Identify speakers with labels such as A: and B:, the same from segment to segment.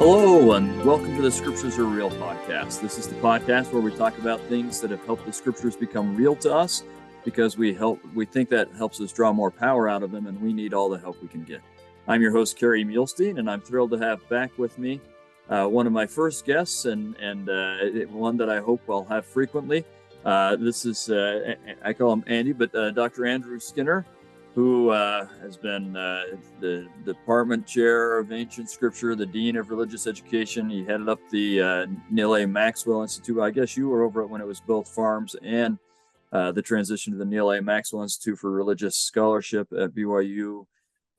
A: Hello, and welcome to the Scriptures Are Real podcast. This is the podcast where we talk about things that have helped the Scriptures become real to us because we think that helps us draw more power out of them, and we need all the help we can get. I'm your host, Kerry Muhlestein, and I'm thrilled to have back with me one of my first guests and one that I hope I'll have frequently. This is, I call him Andy, but Dr. Andrew Skinner, who has been the department chair of ancient scripture, the dean of religious education. He headed up the Neil A. Maxwell Institute. I guess you were over it when it was both farms and the transition to the Neil A. Maxwell Institute for Religious Scholarship at BYU.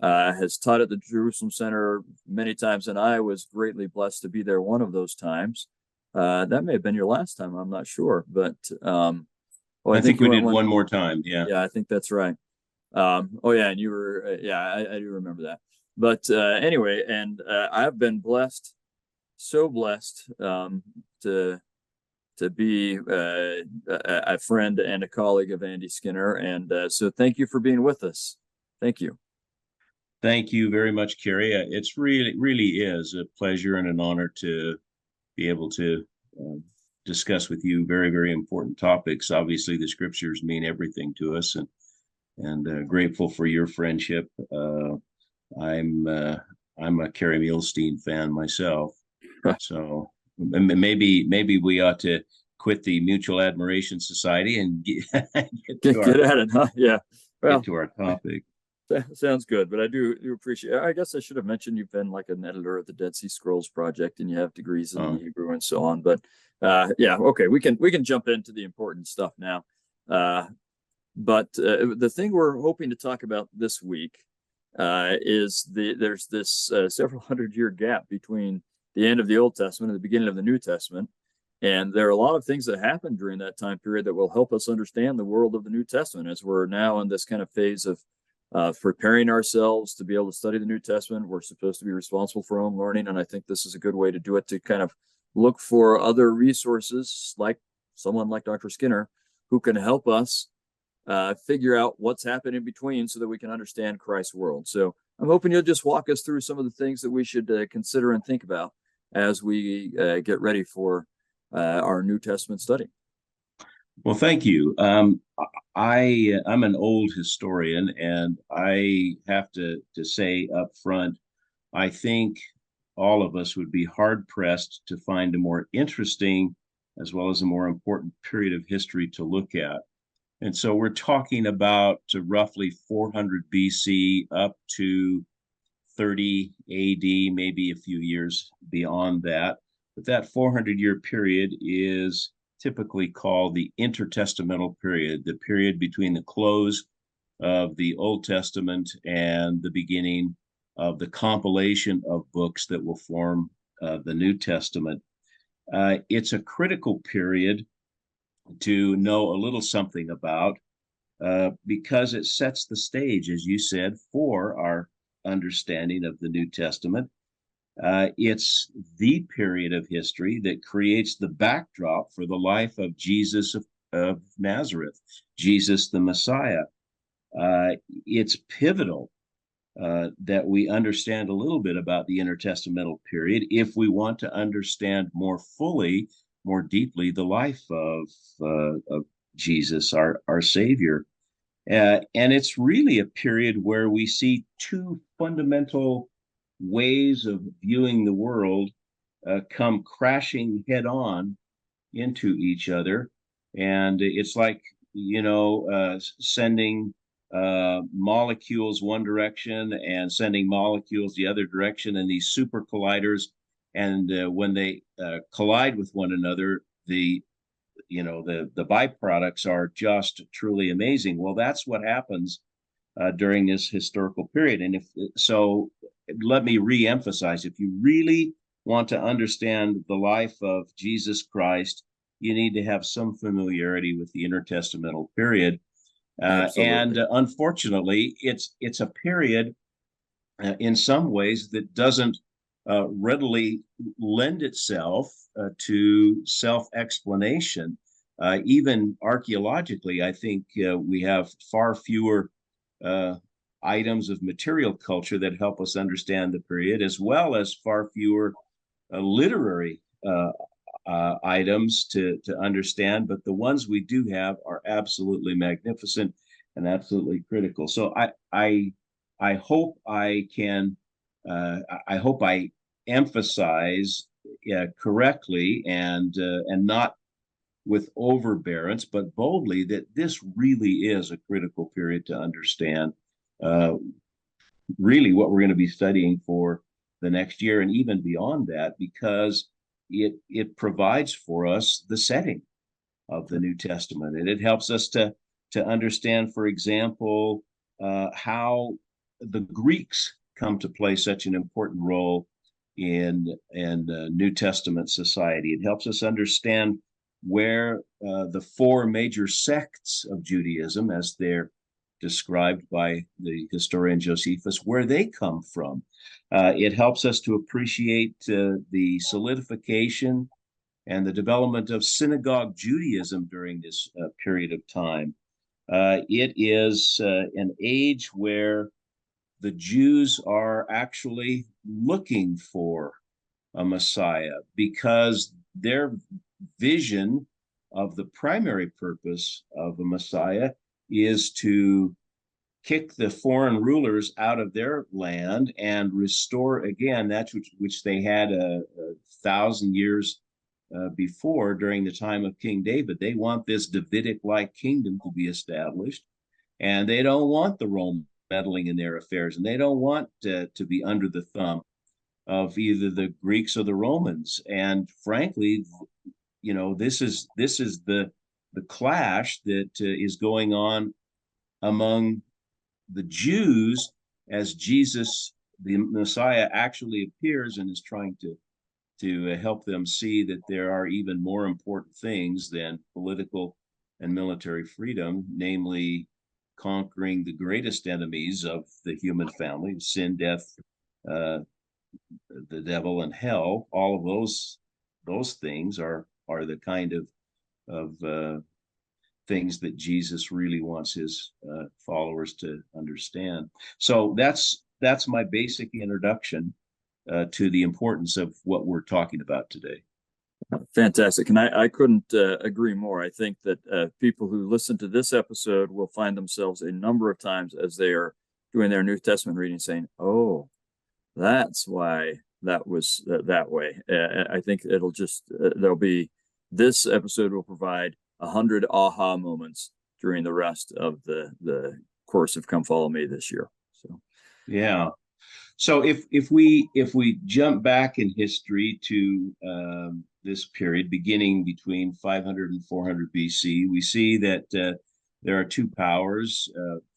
A: Has taught at the Jerusalem Center many times, and I was greatly blessed to be there one of those times. That may have been your last time, I'm not sure, but
B: I think we did one more time.
A: Yeah, I think that's right. And you were, I do remember that. But anyway, and I've been blessed, so blessed to be a friend and a colleague of Andy Skinner. And so thank you for being with us. Thank you.
B: Thank you very much, Kerry. It's really is a pleasure and an honor to be able to discuss with you very, very important topics. Obviously, the scriptures mean everything to us, and grateful for your friendship. I'm a Kerry Muhlestein fan myself, so maybe we ought to quit the Mutual Admiration Society and get
A: at it, huh? Yeah.
B: Well, get to our topic.
A: Sounds good, but I do appreciate. I guess I should have mentioned you've been like an editor at the Dead Sea Scrolls Project, and you have degrees in Hebrew and so on. But okay, we can jump into the important stuff now. But the thing we're hoping to talk about this week is there's this several hundred-year gap between the end of the Old Testament and the beginning of the New Testament. And there are a lot of things that happened during that time period that will help us understand the world of the New Testament as we're now in this kind of phase of preparing ourselves to be able to study the New Testament. We're supposed to be responsible for our own learning, and I think this is a good way to do it, to kind of look for other resources like someone like Dr. Skinner who can help us figure out what's happened in between so that we can understand Christ's world. So I'm hoping you'll just walk us through some of the things that we should consider and think about as we get ready for our New Testament study.
B: Well, thank you. I'm an old historian, and I have to say up front, I think all of us would be hard pressed to find a more interesting as well as a more important period of history to look at. And so we're talking about roughly 400 BC up to 30 AD, maybe a few years beyond that. But that 400-year period is typically called the intertestamental period, the period between the close of the Old Testament and the beginning of the compilation of books that will form the New Testament. It's a critical period to know a little something about because it sets the stage, as you said, for our understanding of the New Testament. It's the period of history that creates the backdrop for the life of Jesus of Nazareth, Jesus the Messiah. It's pivotal that we understand a little bit about the intertestamental period if we want to understand more fully, more deeply, the life of Jesus, our Savior. And it's really a period where we see two fundamental ways of viewing the world come crashing head on into each other. And it's like, sending molecules one direction and sending molecules the other direction, and these super colliders. And when they collide with one another, the byproducts are just truly amazing. Well, that's what happens during this historical period. And let me re-emphasize, if you really want to understand the life of Jesus Christ, you need to have some familiarity with the intertestamental period. And unfortunately, it's a period in some ways that doesn't readily lend itself to self-explanation. Even archaeologically, I think we have far fewer items of material culture that help us understand the period, as well as far fewer literary items to understand, but the ones we do have are absolutely magnificent and absolutely critical. So I hope I can I hope I emphasize correctly and not with overbearance, but boldly, that this really is a critical period to understand really what we're going to be studying for the next year and even beyond that, because it provides for us the setting of the New Testament, and it helps us to understand, for example, how the Greeks come to play such an important role in New Testament society. It helps us understand where the four major sects of Judaism, as they're described by the historian Josephus, where they come from. It helps us to appreciate the solidification and the development of synagogue Judaism during this period of time. It is an age where the Jews are actually looking for a Messiah, because their vision of the primary purpose of a Messiah is to kick the foreign rulers out of their land and restore again that which they had a 1,000 years before, during the time of King David. They want this Davidic-like kingdom to be established, and they don't want the Rome meddling in their affairs, and they don't want to be under the thumb of either the Greeks or the Romans. And frankly, you know, this is the clash that is going on among the Jews as Jesus, the Messiah, actually appears and is trying to help them see that there are even more important things than political and military freedom, namely conquering the greatest enemies of the human family: sin, death, the devil, and hell. All of those things are the kind of things that Jesus really wants his followers to understand. So that's my basic introduction to the importance of what we're talking about today.
A: Fantastic. And I couldn't agree more. I think that people who listen to this episode will find themselves a number of times as they are doing their New Testament reading saying, oh, that's why that was that way. I think it'll just, there'll be, this episode will provide 100 aha moments during the rest of the course of Come Follow Me this year. So,
B: yeah. So if we jump back in history to this period beginning between 500 and 400 BC, we see that there are two powers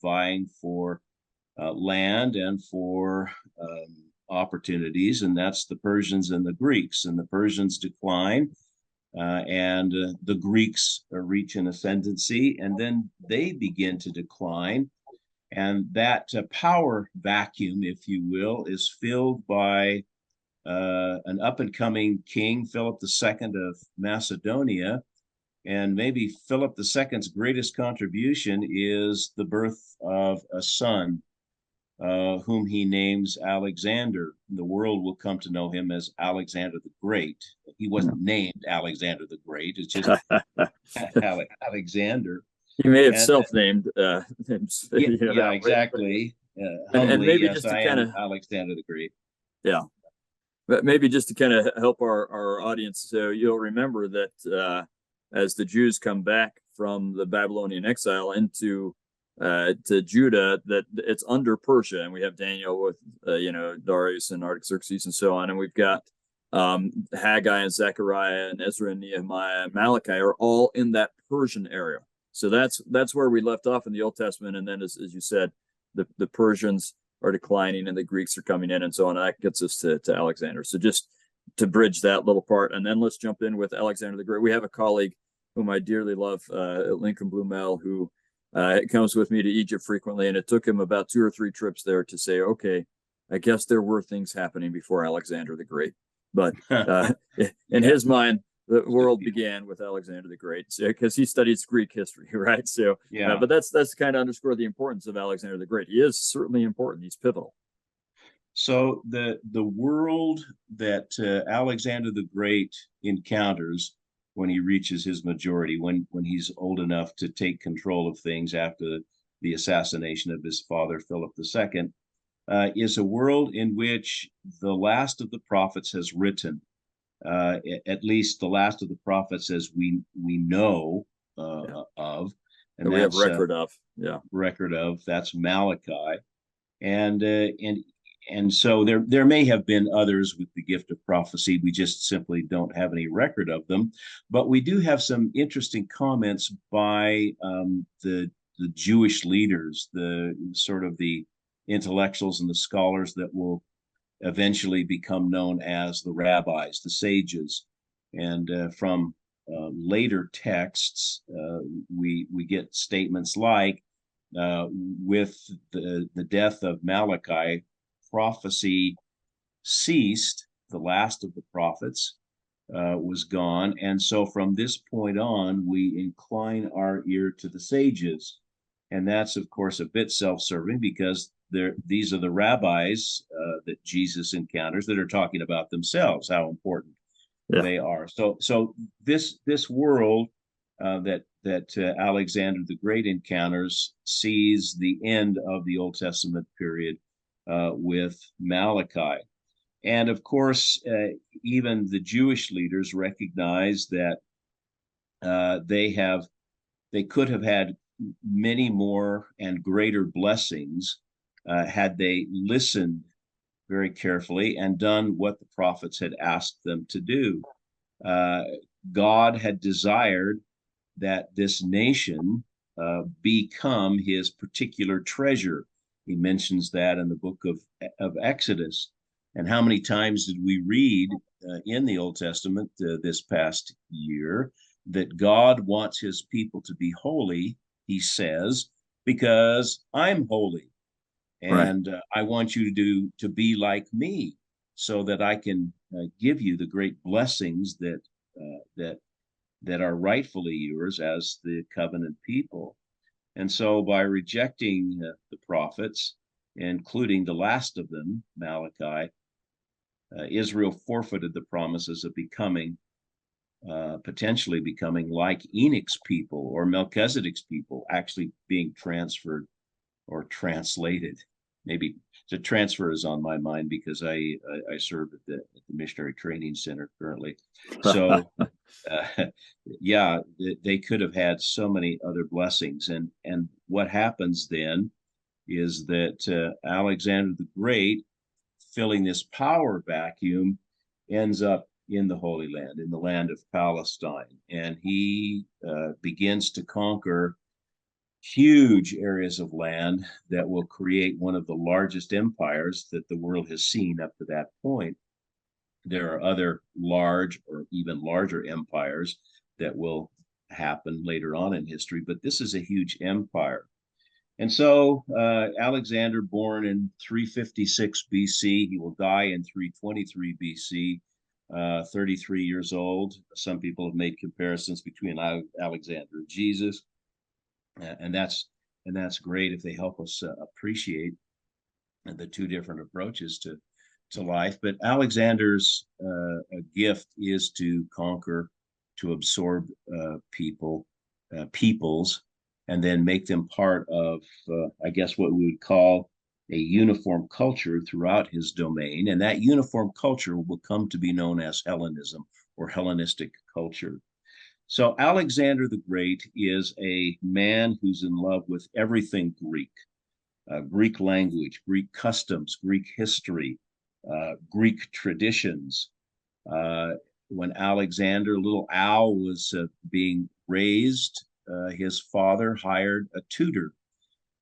B: vying for land and for opportunities, and that's the Persians and the Greeks. And the Persians decline, and the Greeks reach an ascendancy, and then they begin to decline. And that power vacuum, if you will, is filled by an up-and-coming king, Philip II of Macedonia. And maybe Philip II's greatest contribution is the birth of a son, whom he names Alexander. The world will come to know him as Alexander the Great. He wasn't named Alexander the Great. It's just Alexander.
A: He may have self-named him.
B: Yeah, exactly.
A: And maybe just to kind of
B: Alexander the Great.
A: Yeah, but maybe just to kind of help our audience, so you'll remember that as the Jews come back from the Babylonian exile into to Judah, that it's under Persia, and we have Daniel with Darius and Artaxerxes and so on, and we've got Haggai and Zechariah and Ezra and Nehemiah and Malachi are all in that Persian area. So that's where we left off in the Old Testament, and then as you said, the Persians are declining and the Greeks are coming in and so on. And that gets us to Alexander. So just to bridge that little part, and then let's jump in with Alexander the Great. We have a colleague whom I dearly love at Lincoln Blumel, who comes with me to Egypt frequently, and it took him about 2 or 3 trips there to say, okay, I guess there were things happening before Alexander the Great. But in his mind, the world began with Alexander the Great, because he studies Greek history, right? So, but that's kind of underscore the importance of Alexander the Great. He is certainly important. He's pivotal.
B: So the world that Alexander the Great encounters when he reaches his majority, when he's old enough to take control of things after the assassination of his father Philip II, is a world in which the last of the prophets has written, at least the last of the prophets as we know of, and
A: that we have
B: that's
A: record of. Yeah.
B: record of. That's Malachi, and and so there may have been others with the gift of prophecy. We just simply don't have any record of them, but we do have some interesting comments by the Jewish leaders, the sort of the intellectuals and the scholars that will eventually become known as the rabbis, the sages, and from later texts, we get statements like, with the death of Malachi, prophecy ceased. The last of the prophets was gone. And so from this point on, we incline our ear to the sages. And that's, of course, a bit self-serving because these are the rabbis that Jesus encounters that are talking about themselves, how important they are. So this world that Alexander the Great encounters sees the end of the Old Testament period with Malachi. And of course, even the Jewish leaders recognize that they could have had many more and greater blessings had they listened very carefully and done what the prophets had asked them to do. God had desired that this nation become his particular treasure. He mentions that in the book of Exodus. And how many times did we read in the Old Testament this past year that God wants his people to be holy, he says, because I'm holy. And I want you to be like me so that I can give you the great blessings that are rightfully yours as the covenant people. And so by rejecting the prophets, including the last of them, Malachi, Israel forfeited the promises of becoming, potentially becoming like Enoch's people or Melchizedek's people, actually being transferred or translated. Maybe the transfer is on my mind because I serve at the Missionary Training Center currently. So yeah, they could have had so many other blessings. And what happens then is that Alexander the Great, filling this power vacuum, ends up in the Holy Land, in the land of Palestine. And he begins to conquer huge areas of land that will create one of the largest empires that the world has seen up to that point. There are other large or even larger empires that will happen later on in history, but this is a huge empire. And so Alexander, born in 356 BC, he will die in 323 BC, 33 years old. Some people have made comparisons between Alexander and Jesus. And that's great if they help us appreciate the two different approaches to life. But Alexander's gift is to conquer, to absorb peoples, and then make them part of, I guess, what we would call a uniform culture throughout his domain. And that uniform culture will come to be known as Hellenism or Hellenistic culture. So Alexander the Great is a man who's in love with everything Greek, Greek language, Greek customs, Greek history, Greek traditions. When Alexander, little Al, was being raised, his father hired a tutor.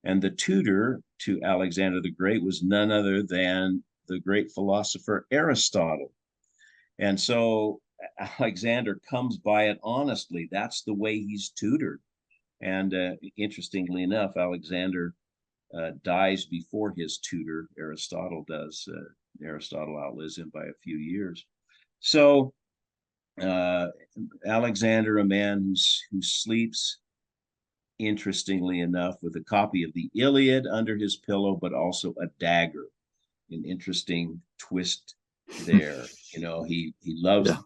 B: And the tutor to Alexander the Great was none other than the great philosopher Aristotle. And so Alexander comes by it honestly. That's the way he's tutored. And interestingly enough, Alexander dies before his tutor, Aristotle does. Aristotle outlives him by a few years. So Alexander, a man who sleeps, interestingly enough, with a copy of the Iliad under his pillow, but also a dagger. an interesting twist there. You know, he loves
A: Yeah.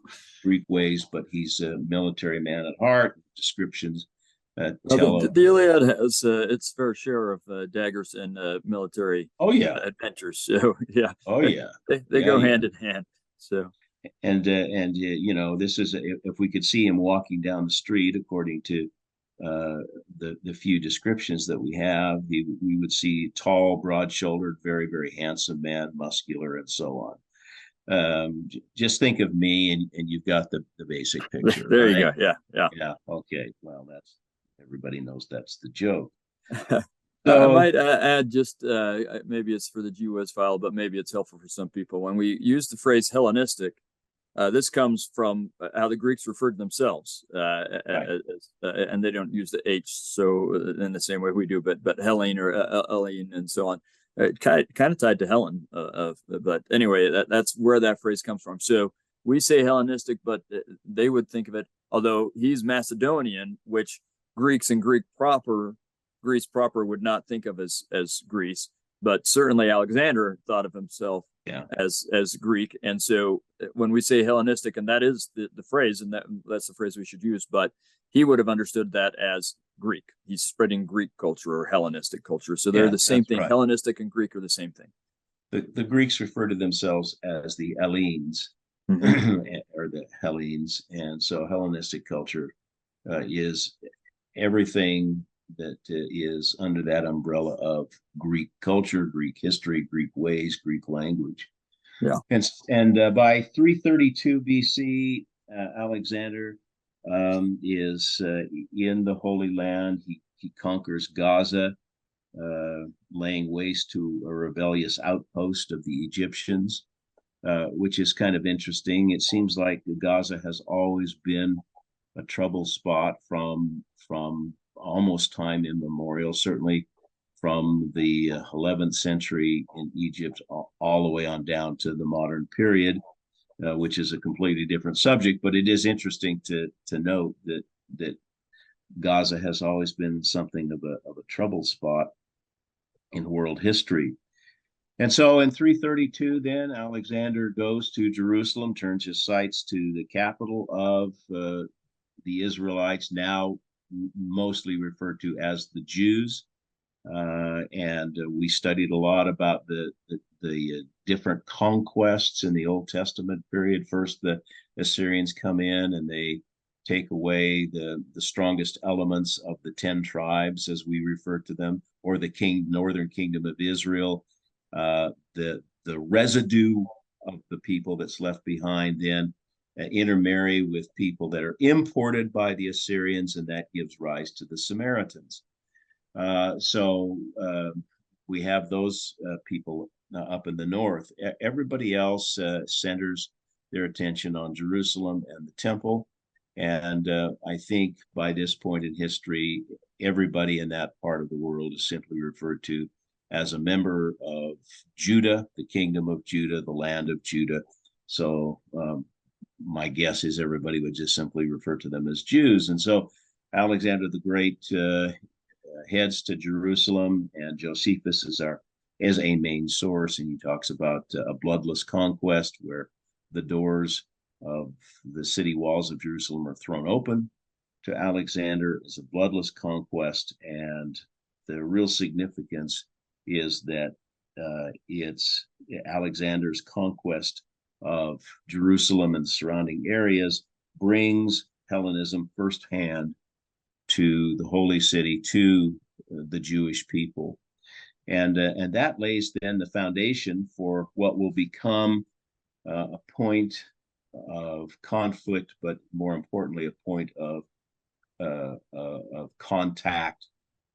B: Greek ways, but he's a military man at heart. Descriptions
A: Well,
B: tell of.
A: the Iliad has its fair share of daggers and military
B: Oh yeah,
A: adventures. So yeah,
B: oh yeah,
A: they
B: yeah,
A: go
B: yeah.
A: hand in hand. So
B: And you know, this is if we could see him walking down the street, according to the few descriptions that we have, we would see tall, broad-shouldered, very very handsome man, muscular, and so on. Just think of me, and you've got the basic picture,
A: there you
B: right?
A: go. Yeah, yeah.
B: Yeah. Okay. Well, that's everybody knows that's the joke.
A: I
B: So,
A: might add just maybe it's for the GWS file, but maybe it's helpful for some people. When we use the phrase Hellenistic, this comes from how the Greeks referred to themselves,
B: right.
A: and they don't use the H so in the same way we do, but Hellene or Helene and so on. Kind of tied to Helen, but anyway, that's where that phrase comes from. So we say Hellenistic, but they would think of it, although he's Macedonian, which Greeks and Greece proper would not think of as Greece, but certainly Alexander thought of himself
B: Yeah.
A: as Greek. And so when we say Hellenistic, and that is the phrase, and that's the phrase we should use, but he would have understood that as Greek. He's spreading Greek culture or Hellenistic culture. So they're
B: Yeah,
A: the same
B: that's
A: thing.
B: right.
A: Hellenistic and Greek are the same thing.
B: The Greeks refer to themselves as the Hellenes
A: Mm-hmm.
B: or the Hellenes, and so Hellenistic culture is everything that is under that umbrella of Greek culture, Greek history, Greek ways, Greek language.
A: Yeah.
B: And by 332 BC, Alexander is in the Holy Land. He conquers Gaza, laying waste to a rebellious outpost of the Egyptians, which is kind of interesting. It seems like Gaza has always been a trouble spot from almost time immemorial, certainly from the 11th century in Egypt all the way on down to the modern period, which is a completely different subject. But it is interesting to note that Gaza has always been something of a trouble spot in world history. And so in 332, then Alexander goes to Jerusalem, turns his sights to the capital of the Israelites, now mostly referred to as the Jews. And we studied a lot about the different conquests in the Old Testament period. First, the Assyrians come in and they take away the strongest elements of the 10 tribes, as we refer to them, or the northern kingdom of Israel. The residue of the people that's left behind then intermarry with people that are imported by the Assyrians, and that gives rise to the Samaritans. So we have those people up in the north. Everybody else centers their attention on Jerusalem and the temple. And I think by this point in history, everybody in that part of the world is simply referred to as a member of Judah, the kingdom of Judah, the land of Judah. So my guess is everybody would just simply refer to them as Jews. And so Alexander the Great heads to Jerusalem, and Josephus is a main source, and he talks about a bloodless conquest where the doors of the city walls of Jerusalem are thrown open to Alexander as a bloodless conquest. And the real significance is that it's Alexander's conquest of Jerusalem and surrounding areas brings Hellenism firsthand to the holy city, to the Jewish people. And that lays then the foundation for what will become a point of conflict, but more importantly, a point of contact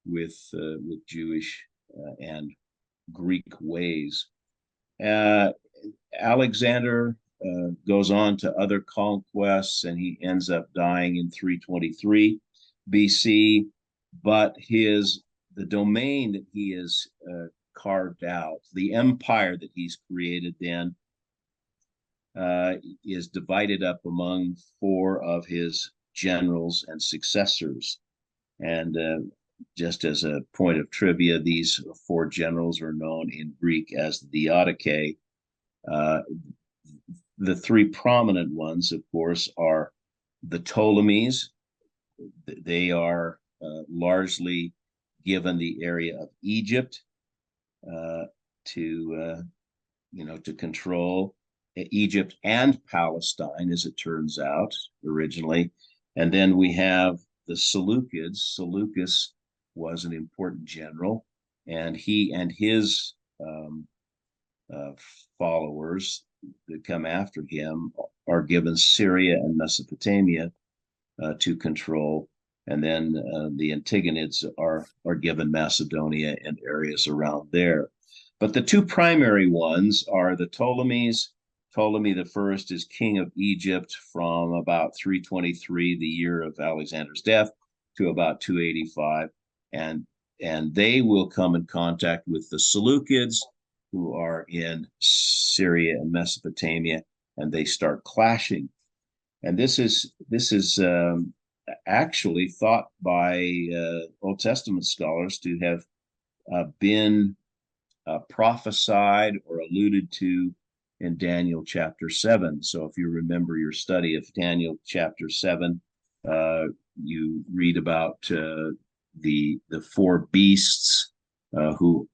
B: with Jewish and Greek ways. Alexander goes on to other conquests, and he ends up dying in 323 BC. But the domain that he has carved out, the empire that he's created, then is divided up among 4 of his generals and successors. And just as a point of trivia, these four generals are known in Greek as the Diadochi. The three prominent ones, of course, are the Ptolemies. They are largely given the area of Egypt to control Egypt and Palestine, as it turns out, originally. And then we have the Seleucids. Seleucus was an important general, and he and his followers that come after him are given Syria and Mesopotamia to control. And then the Antigonids are given Macedonia and areas around there. But the two primary ones are the Ptolemies. Ptolemy the first is king of Egypt from about 323, the year of Alexander's death, to about 285. And they will come in contact with the Seleucids, who are in Syria and Mesopotamia, and they start clashing. And this is actually thought by Old Testament scholars to have been prophesied or alluded to in Daniel chapter 7. So if you remember your study of Daniel chapter 7, you read about the four beasts who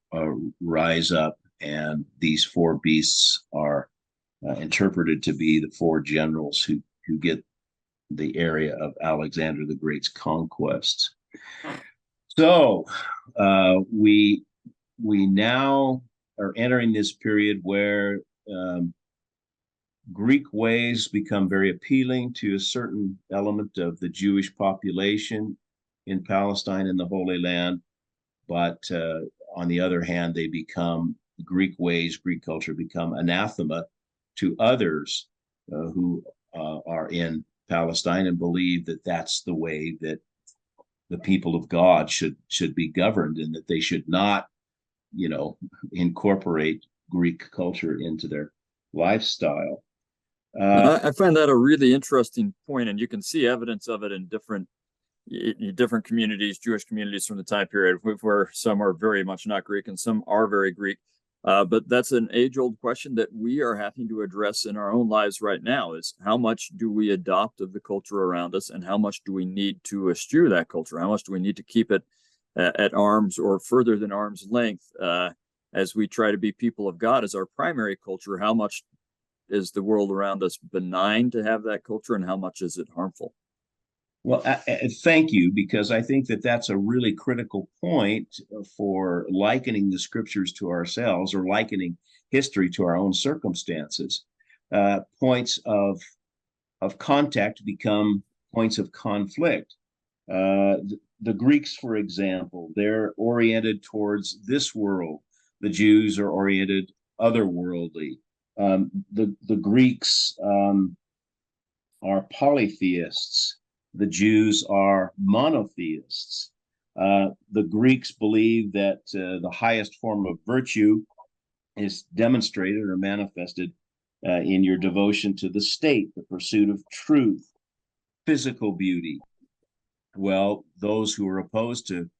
B: rise up, and these four beasts are interpreted to be the four generals who get the area of Alexander the Great's conquests. So we now are entering this period where Greek ways become very appealing to a certain element of the Jewish population in Palestine and the Holy Land. But on the other hand, Greek ways, Greek culture become anathema to others who are in Palestine and believe that that's the way that the people of God should be governed, and that they should not, incorporate Greek culture into their lifestyle.
A: I find that a really interesting point, and you can see evidence of it in different communities, Jewish communities from the time period, where some are very much not Greek and some are very Greek. But that's an age-old question that we are having to address in our own lives right now: is how much do we adopt of the culture around us, and how much do we need to eschew that culture? How much do we need to keep it at arm's or further than arm's length as we try to be people of God as our primary culture? How much is the world around us benign to have that culture, and how much is it harmful?
B: Well, thank you, because I think that that's a really critical point for likening the scriptures to ourselves, or likening history to our own circumstances. Points of contact become points of conflict. The Greeks, for example, they're oriented towards this world. The Jews are oriented otherworldly. The Greeks are polytheists. The Jews are monotheists. The Greeks believe that the highest form of virtue is demonstrated or manifested in your devotion to the state, the pursuit of truth, physical beauty. Well, those who are opposed to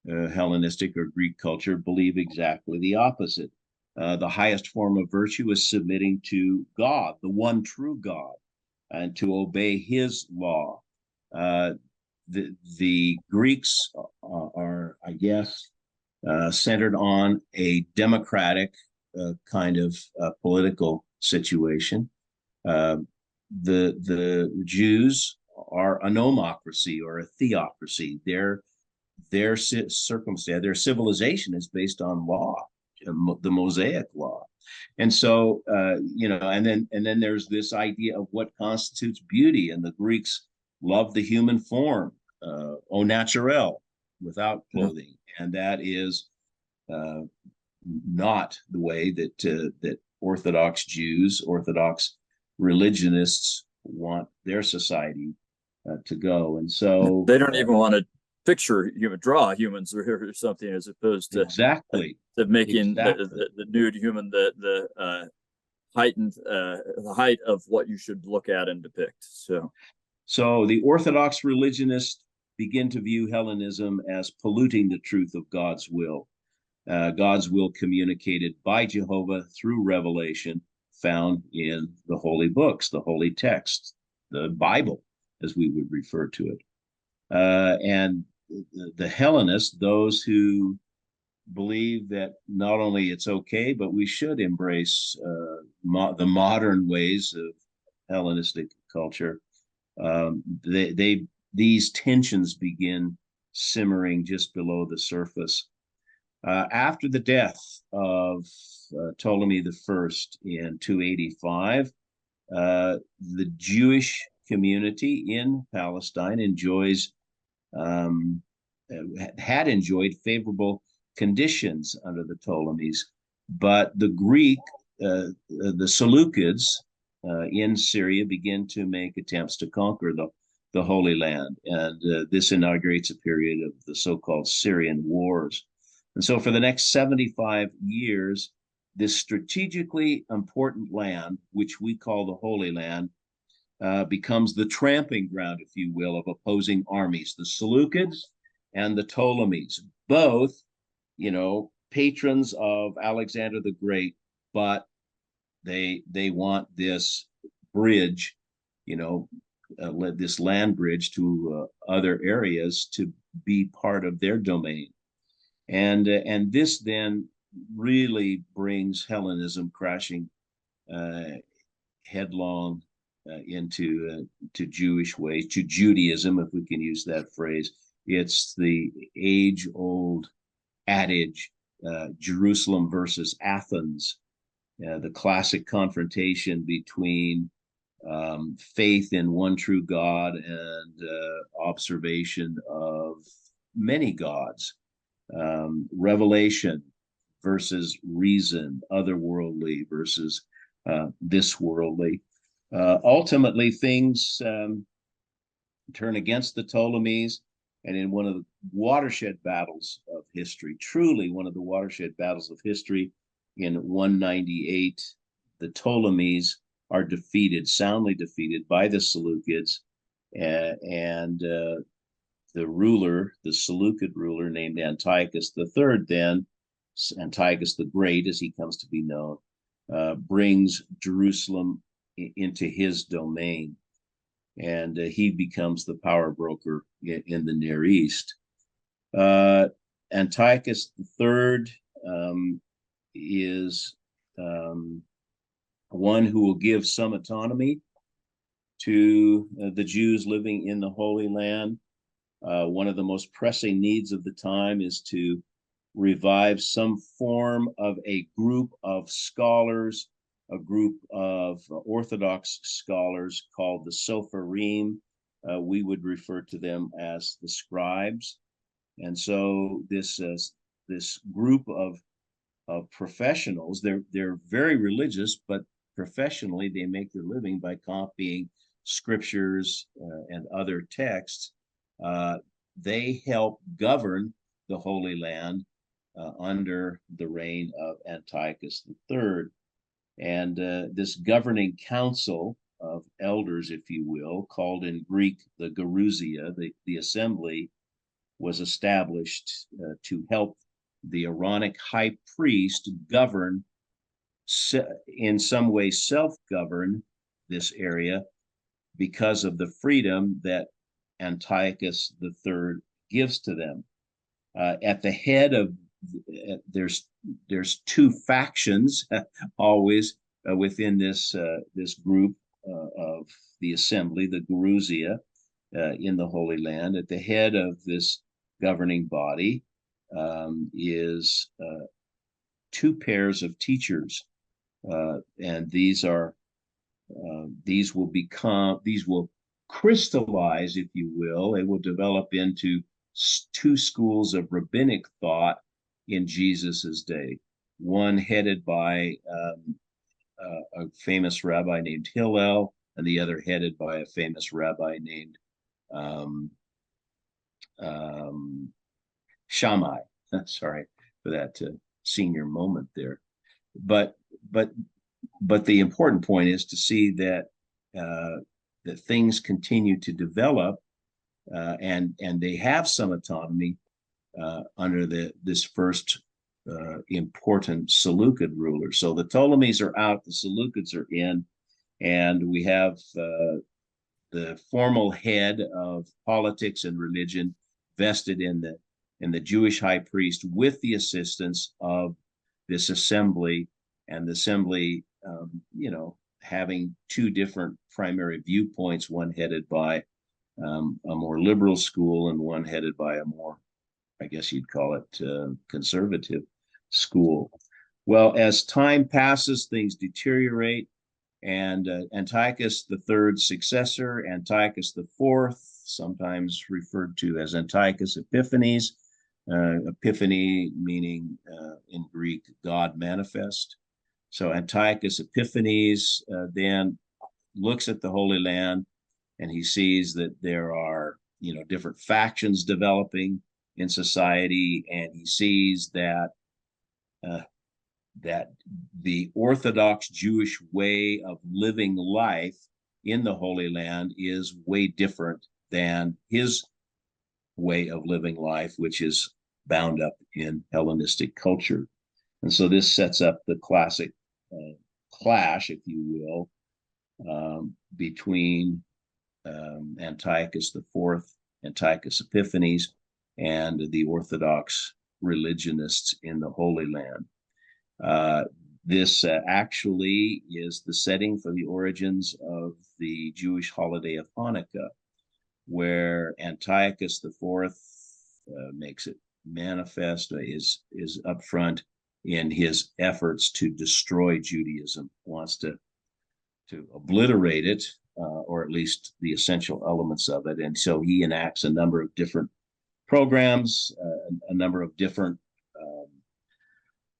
B: Hellenistic or Greek culture believe exactly the opposite. The highest form of virtue is submitting to God, the one true God, and to obey his law. The Greeks are, I guess, centered on a democratic kind of political situation. The Jews are a nomocracy or a theocracy. Their circumstance, their civilization is based on law, the Mosaic law. And so, and then there's this idea of what constitutes beauty, and the Greeks love the human form, au naturel, without clothing, and that is not the way that Orthodox Jews, Orthodox religionists want their society to go. And so
A: they don't even want to draw humans or something, as opposed to making the nude human the heightened the height of what you should look at and depict. So
B: the Orthodox religionists begin to view Hellenism as polluting the truth of God's will communicated by Jehovah through revelation found in the holy books, the holy texts, the Bible, as we would refer to it. And the Hellenists, those who believe that not only it's okay, but we should embrace the modern ways of Hellenistic culture. These tensions begin simmering just below the surface. After the death of Ptolemy I in 285, the Jewish community in Palestine had enjoyed favorable conditions under the Ptolemies, but the the Seleucids in Syria begin to make attempts to conquer the Holy Land, and this inaugurates a period of the so-called Syrian Wars. And so for the next 75 years, this strategically important land, which we call the Holy Land, becomes the tramping ground, if you will, of opposing armies, the Seleucids and the Ptolemies, both, patrons of Alexander the Great, but they want this bridge, this land bridge to other areas to be part of their domain. And this then really brings Hellenism crashing headlong into Jewish ways, to Judaism, if we can use that phrase. It's the age-old adage, Jerusalem versus Athens, the classic confrontation between faith in one true God and observation of many gods. Revelation versus reason, otherworldly versus this worldly. Ultimately, things turn against the Ptolemies, and in one of the watershed battles of history, truly one of the watershed battles of history, in 198, the Ptolemies are defeated, soundly defeated by the Seleucids, and the Seleucid ruler named Antiochus III, then Antiochus the Great, as he comes to be known, brings Jerusalem into his domain, and he becomes the power broker in the Near East. Antiochus III is one who will give some autonomy to the Jews living in the Holy Land. One of the most pressing needs of the time is to revive some form of a group of scholars, a group of Orthodox scholars called the Sopharim. We would refer to them as the scribes. And so this group of professionals, they're very religious, but professionally they make their living by copying scriptures and other texts. They help govern the Holy Land under the reign of Antiochus III. And this governing council of elders, if you will, called in Greek the Gerousia, the assembly, was established to help the Aaronic high priest govern, in some way self-govern this area because of the freedom that Antiochus III gives to them. At the head of there's two factions always within this group of the assembly, the Gerousia, in the Holy Land. At the head of this governing body is two pairs of teachers, and these will crystallize, if you will. They will develop into two schools of rabbinic thought in Jesus's day. One headed by a famous rabbi named Hillel, and the other headed by a famous rabbi named Shammai. Sorry for that senior moment there. But the important point is to see that that things continue to develop and they have some autonomy under this first important Seleucid ruler. So the Ptolemies are out, the Seleucids are in, and we have the formal head of politics and religion vested in the Jewish high priest, with the assistance of this assembly, and the assembly, having two different primary viewpoints, one headed by a more liberal school and one headed by a more, I guess you'd call it, conservative school. Well, as time passes, things deteriorate, and Antiochus III's successor, Antiochus IV, sometimes referred to as Antiochus Epiphanes, Epiphany meaning in Greek, God manifest. So Antiochus Epiphanes then looks at the Holy Land, and he sees that there are, different factions developing in society, and he sees that that the Orthodox Jewish way of living life in the Holy Land is way different than his way of living life, which is bound up in Hellenistic culture. And so this sets up the classic clash, if you will, between Antiochus IV, Antiochus Epiphanes, and the Orthodox religionists in the Holy Land. This actually is the setting for the origins of the Jewish holiday of Hanukkah, where Antiochus IV makes it manifest, is up front in his efforts to destroy Judaism, wants to obliterate it, or at least the essential elements of it. And so he enacts a number of different programs, a number of different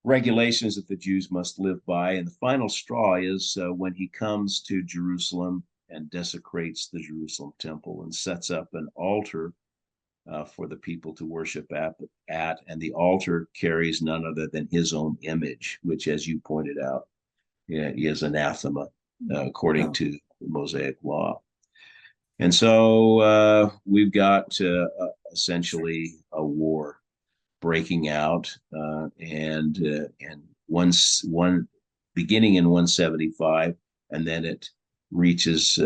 B: regulations that the Jews must live by. And the final straw is when he comes to Jerusalem and desecrates the Jerusalem temple and sets up an altar for the people to worship at, and the altar carries none other than his own image, which, as you pointed out, is anathema according to the Mosaic law. And so we've got essentially a war breaking out, and one beginning in 175, and then it reaches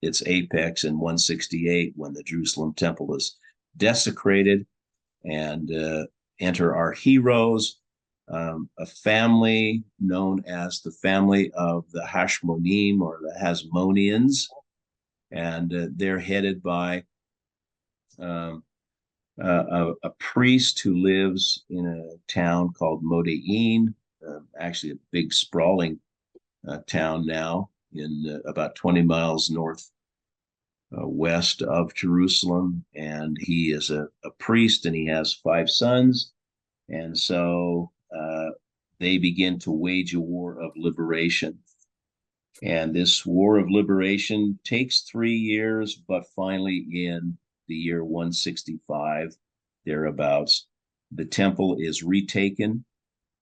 B: its apex in 168 when the Jerusalem temple is desecrated, and enter our heroes, a family known as the family of the Hasmonim, or the Hasmonians, and they're headed by a priest who lives in a town called Modein, actually a big sprawling town now, in about 20 miles north west of Jerusalem. And he is a priest, and he has 5 sons. And so they begin to wage a war of liberation. And this war of liberation takes 3 years, but finally in the year 165, thereabouts, the temple is retaken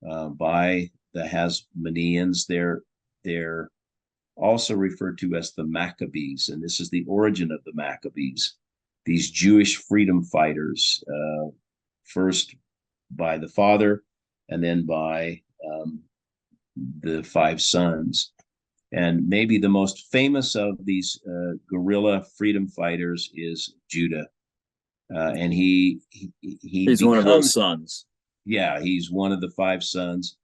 B: by the Hasmoneans. They're also referred to as the Maccabees, and this is the origin of the Maccabees, these Jewish freedom fighters, first by the father and then by the 5 sons. And maybe the most famous of these guerrilla freedom fighters is Judah, and he's
A: one of those sons.
B: Yeah, he's one of the 5 sons,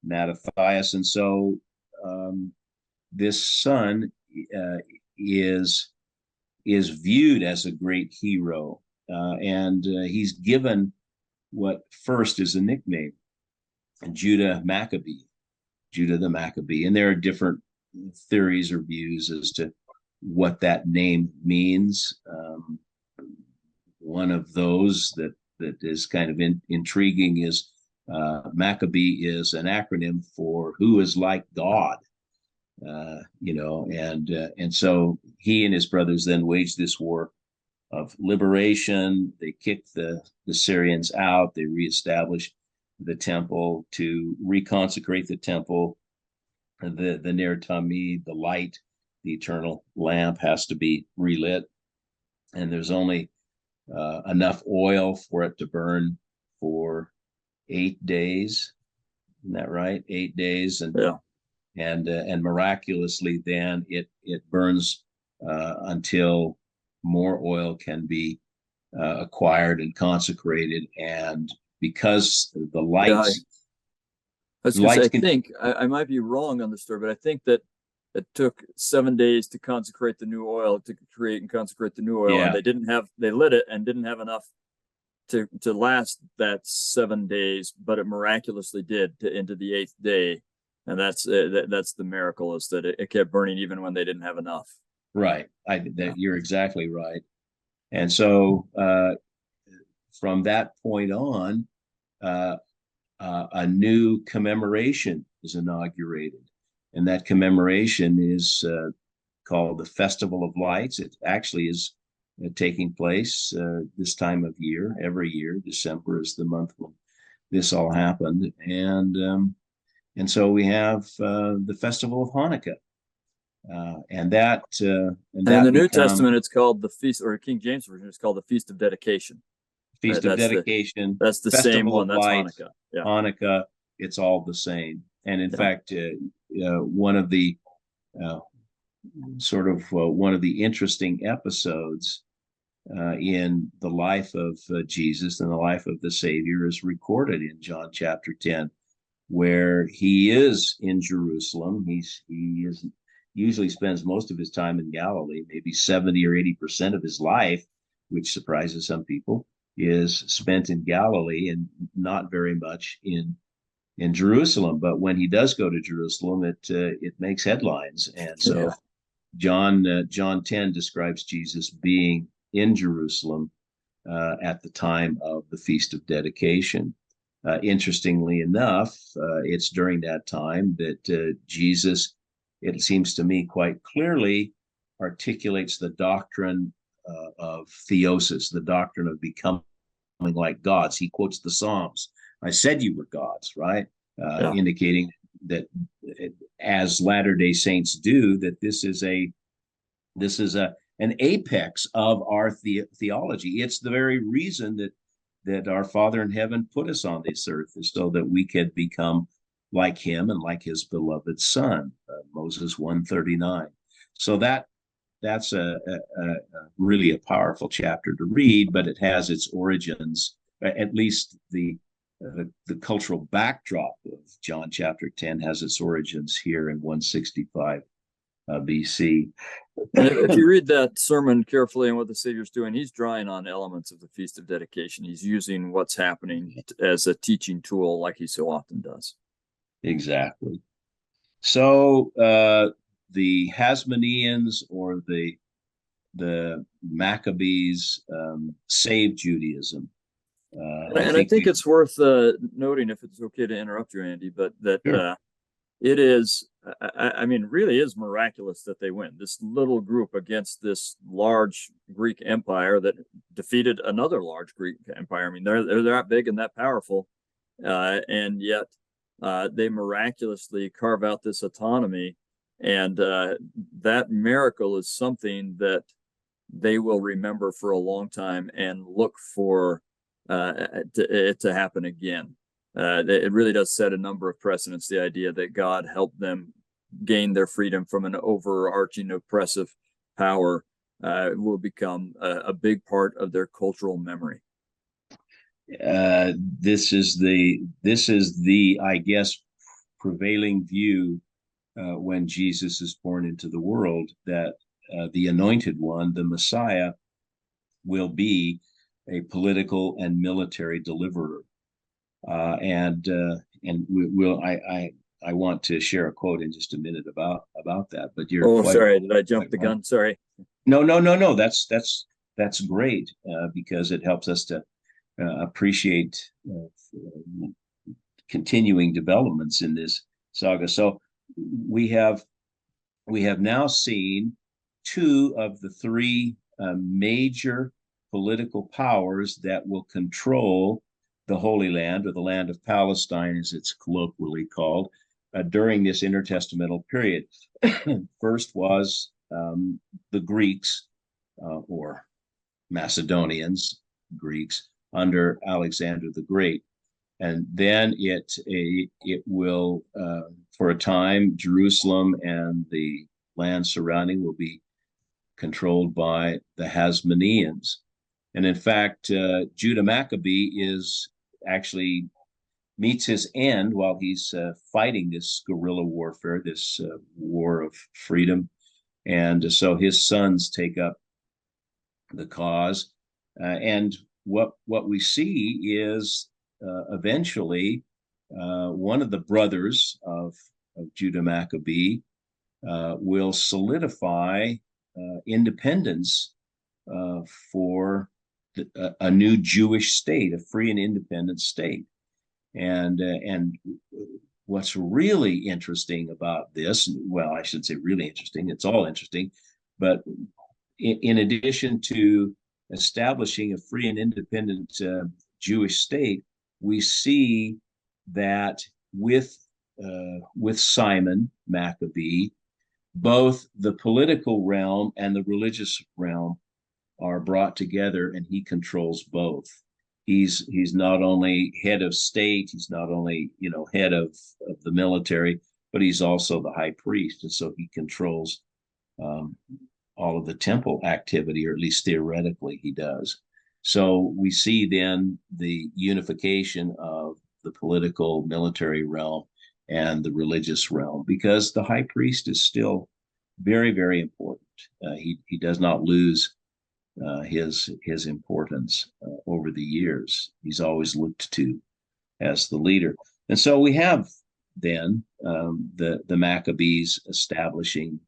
B: Mattathias. And so this son is viewed as a great hero, and he's given what first is a nickname, Judah Maccabee, Judah the Maccabee. And there are different theories or views as to what that name means. One of those that is kind of intriguing is Maccabee is an acronym for who is like God, and so he and his brothers then waged this war of liberation. They kicked the Syrians out. They reestablished the temple to reconsecrate the temple. The Ner Tamid, the light, the eternal lamp, has to be relit. And there's only enough oil for it to burn for 8 days. Isn't that right? 8 days, and miraculously, then it burns until more oil can be acquired and consecrated, and because the lights.
A: I was going to say, I think I might be wrong on the story, but I think that it took 7 days to consecrate the new oil, to create and consecrate the new oil, and they lit it and didn't have enough to last that 7 days, but it miraculously did into the 8th day, and that's the miracle, is that it kept burning even when they didn't have enough.
B: Right, you're exactly right, and so from that point on, a new commemoration is inaugurated, and that commemoration is called the Festival of Lights. It actually is taking place this time of year. Every year, December is the month when this all happened, and so we have the Festival of Hanukkah, and
A: the New Testament, it's called the Feast, or King James Version, it's called the Feast of Dedication.
B: Feast of Dedication.
A: That's the
B: Festival
A: same one. That's
B: Lights,
A: Hanukkah. Yeah.
B: Hanukkah. It's all the same. And in fact, one of the one of the interesting episodes in the life of Jesus and the life of the Savior is recorded in John chapter 10, where he is in Jerusalem. He usually spends most of his time in Galilee, maybe 70 or 80% of his life, which surprises some people, is spent in Galilee and not very much in Jerusalem. But when he does go to Jerusalem, it makes headlines. And so John 10 describes Jesus being in Jerusalem at the time of the Feast of Dedication. Interestingly enough, it's during that time that Jesus, it seems to me, quite clearly articulates the doctrine of theosis, the doctrine of becoming like gods. He quotes the Psalms. I said you were gods, right? Indicating that, as Latter-day Saints do, that this is an apex of our theology. It's the very reason that our Father in heaven put us on this earth, is so that we could become like him and like his beloved Son, Moses 139. So that's really a powerful chapter to read, but it has its origins, at least the cultural backdrop of John chapter 10 has its origins here in 165 BC.
A: And if you read that sermon carefully and what the Savior's doing, he's drawing on elements of the Feast of Dedication. He's using what's happening as a teaching tool, like he so often does.
B: Exactly. So the Hasmonians, or the Maccabees, saved Judaism.
A: I think it's worth noting, if it's okay to interrupt you, Andy, but that
B: sure.
A: It is, I mean, really is miraculous that they win. This little group against this large Greek empire that defeated another large Greek empire. I mean, they're that big and that powerful, and yet they miraculously carve out this autonomy, and that miracle is something that they will remember for a long time and look for it to happen again. It really does set a number of precedents, the idea that God helped them gain their freedom from an overarching oppressive power will become a big part of their cultural memory.
B: This is the I guess prevailing view when Jesus is born into the world, that the anointed one, the Messiah, will be a political and military deliverer. And I want to share a quote in just a minute about that. But you're
A: sorry, did I jump the gun? Sorry.
B: No. That's great because it helps us to appreciate continuing developments in this saga. So we have now seen two of the three major political powers that will control the Holy Land, or the land of Palestine, as it's colloquially called, during this intertestamental period. First was the Greeks, or Macedonians, Greeks, under Alexander the Great. And then it will, for a time, Jerusalem and the land surrounding will be controlled by the Hasmonians. And in fact, Judah Maccabee is actually meets his end while he's fighting this guerrilla warfare, this war of freedom. And so his sons take up the cause. And what we see is eventually one of the brothers of Judah Maccabee will solidify independence for a new Jewish state, a free and independent state. And what's really interesting about this, well, I should say really interesting, it's all interesting, but in addition to establishing a free and independent Jewish state, we see that with Simon Maccabee, both the political realm and the religious realm are brought together, and he controls both. He's not only head of state, he's not only head of the military, but he's also the high priest, and so he controls all of the temple activity, or at least theoretically he does. So we see then the unification of the political military realm and the religious realm, because the high priest is still very, very important. He does not lose his importance over the years. He's always looked to as the leader. And so we have then the Maccabees establishing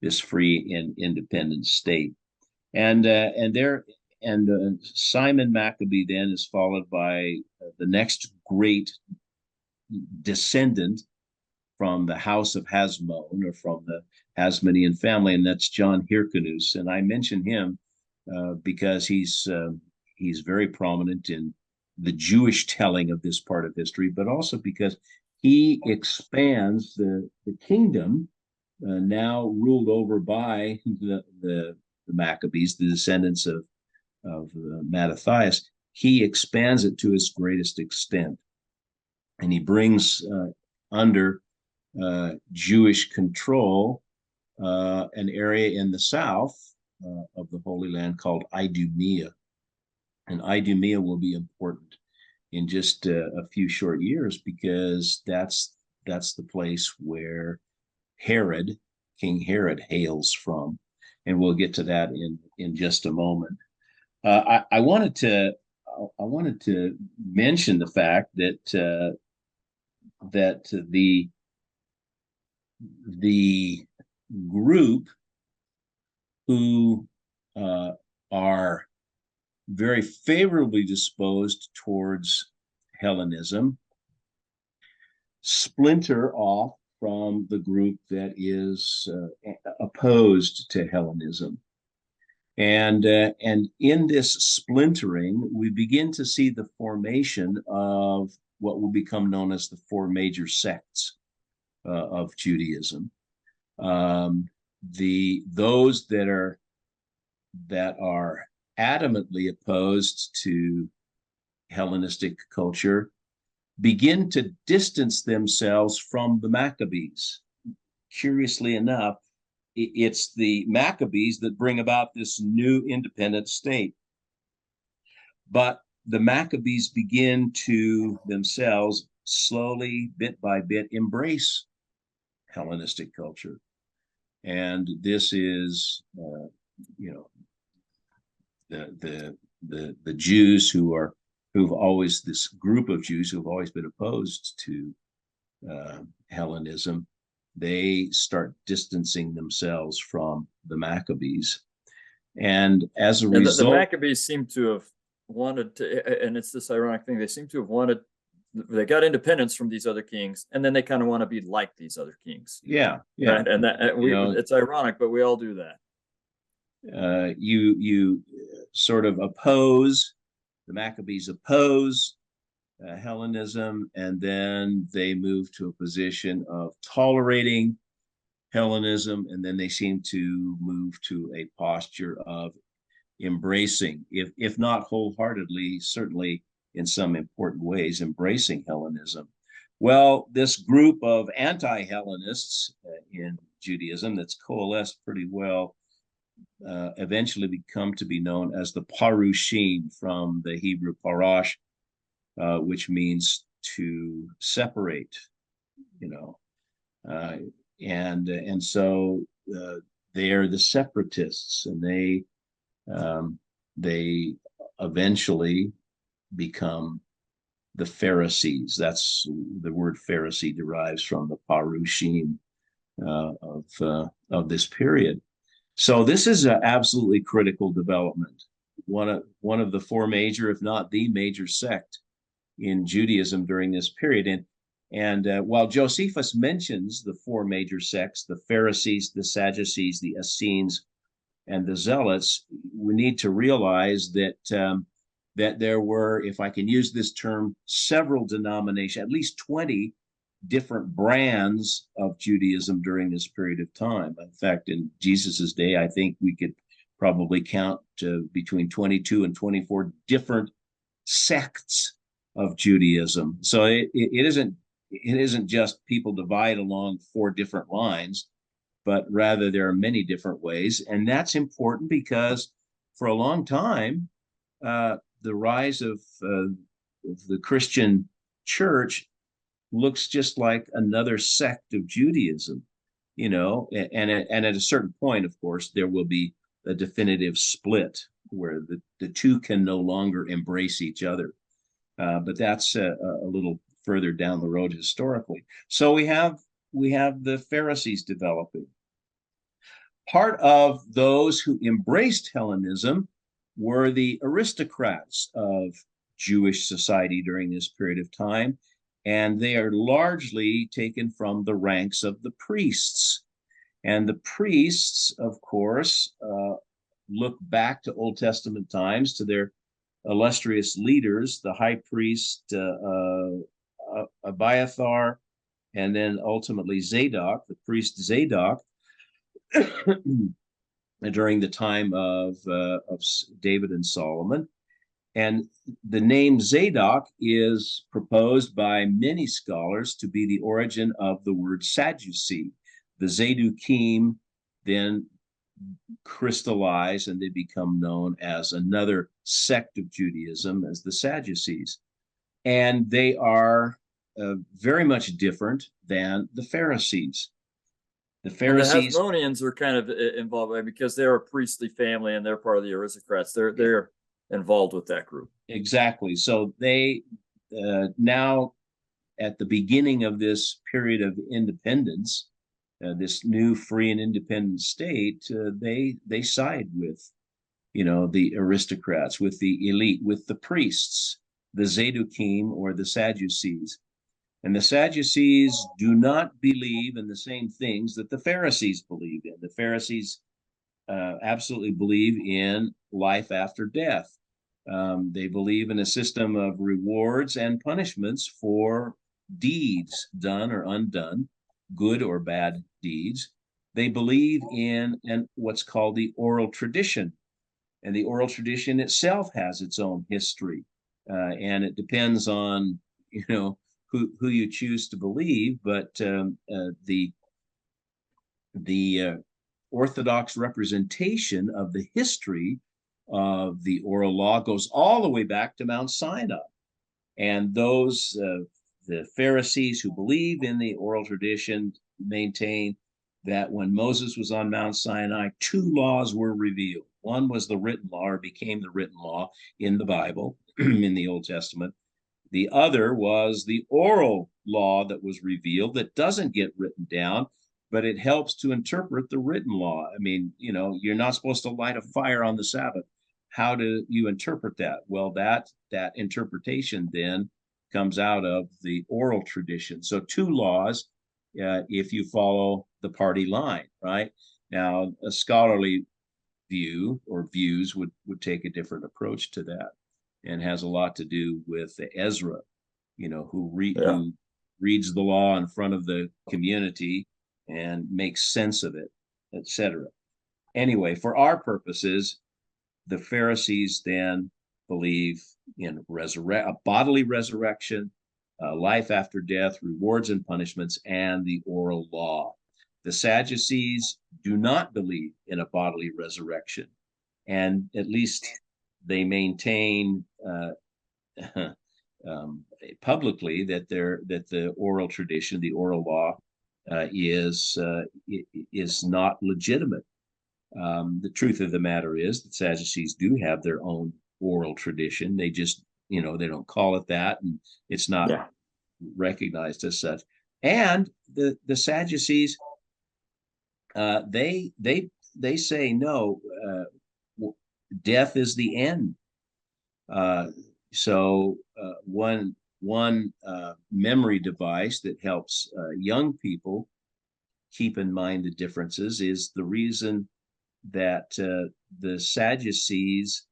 B: this free and independent state. And Simon Maccabee then is followed by the next great descendant from the house of Hasmon, or from the Hasmonian family, and that's John Hyrcanus. And I mention him because he's very prominent in the Jewish telling of this part of history, but also because he expands the kingdom now ruled over by the Maccabees, the descendants of Mattathias. He expands it to its greatest extent, and he brings under Jewish control an area in the south of the Holy Land called Idumea. And Idumea will be important in just a few short years, because that's the place where King Herod hails from. And we'll get to that in just a moment. I wanted to mention the fact that the group who are very favorably disposed towards Hellenism splinter off from the group that is opposed to Hellenism. And in this splintering, we begin to see the formation of what will become known as the four major sects of Judaism. Those that are adamantly opposed to Hellenistic culture begin to distance themselves from the Maccabees. Curiously enough, it's the Maccabees that bring about this new independent state. But the Maccabees begin to themselves slowly, bit by bit, embrace Hellenistic culture. And this is, the Jews this group of Jews who've always been opposed to Hellenism. They start distancing themselves from the Maccabees. And as a result,
A: the Maccabees seem to have wanted to, and it's this ironic thing, they seem to have wanted, they got independence from these other kings, and then they kind of want to be like these other kings.
B: Yeah.
A: Right? And that it's ironic, but we all do that.
B: You sort of oppose, the Maccabees oppose Hellenism, and then they move to a position of tolerating Hellenism, and then they seem to move to a posture of embracing, if not wholeheartedly, certainly in some important ways, embracing Hellenism. Well, this group of anti-Hellenists in Judaism that's coalesced pretty well eventually become to be known as the Parushim, from the Hebrew parash, which means to separate, you know. And so they are the separatists, and they eventually become the Pharisees. That's the word Pharisee derives from the Parushim of this period. So this is an absolutely critical development. One of the four major, if not the major sect in Judaism during this period. And while Josephus mentions the four major sects, the Pharisees, the Sadducees, the Essenes, and the Zealots, we need to realize that that there were, if I can use this term, several denominations, at least 20 different brands of Judaism during this period of time. In fact, in Jesus's day, I think we could probably count between 22 and 24 different sects of Judaism. So it isn't just people divide along four different lines, but rather there are many different ways. And that's important because for a long time, the rise of the Christian church looks just like another sect of Judaism, you know, and at a certain point, of course, there will be a definitive split where the two can no longer embrace each other. But that's a little further down the road historically. So we have the Pharisees developing. Part of those who embraced Hellenism were the aristocrats of Jewish society during this period of time, and they are largely taken from the ranks of the priests. And the priests, of course, look back to Old Testament times, to their illustrious leaders, the high priest Abiathar, and then ultimately Zadok, the priest Zadok, during the time of David and Solomon. And the name Zadok is proposed by many scholars to be the origin of the word Sadducee. The Zadokim then crystallize and they become known as another sect of Judaism as the Sadducees. And they are very much different than the Pharisees. The Pharisees,
A: and the Hasmonians are kind of involved because they're a priestly family and they're part of the aristocrats. They're involved with that group.
B: Exactly. So they now, at the beginning of this period of independence, this new free and independent state, they side with, you know, the aristocrats, with the elite, with the priests, the Zadokim or the Sadducees. And the Sadducees do not believe in the same things that the Pharisees believed in. The Pharisees absolutely believe in life after death. They believe in a system of rewards and punishments for deeds done or undone, good or bad deeds. They believe in what's called the oral tradition. And the oral tradition itself has its own history. And it depends on, you know, who you choose to believe, but the Orthodox representation of the history of the oral law goes all the way back to Mount Sinai. And those, the Pharisees who believe in the oral tradition maintain that when Moses was on Mount Sinai, two laws were revealed. One was the written law, or became the written law in the Bible, in the Old Testament. The other was the oral law that was revealed that doesn't get written down, but it helps to interpret the written law. I mean, you know, you're not supposed to light a fire on the Sabbath. How do you interpret that? Well, that interpretation then comes out of the oral tradition. So two laws, if you follow the party line, right? Now, a scholarly view or views would take a different approach to that, and has a lot to do with Ezra, you know, who reads the law in front of the community and makes sense of it, etc. Anyway, for our purposes, the Pharisees then believe in a bodily resurrection, life after death, rewards and punishments, and the oral law. The Sadducees do not believe in a bodily resurrection, and at least they maintain publicly that the oral tradition, the oral law, is not legitimate. The truth of the matter is that Sadducees do have their own oral tradition. They just, they don't call it that, and it's not recognized as such. And the Sadducees, they say no, death is the end. So one memory device that helps young people keep in mind the differences is the reason that the Sadducees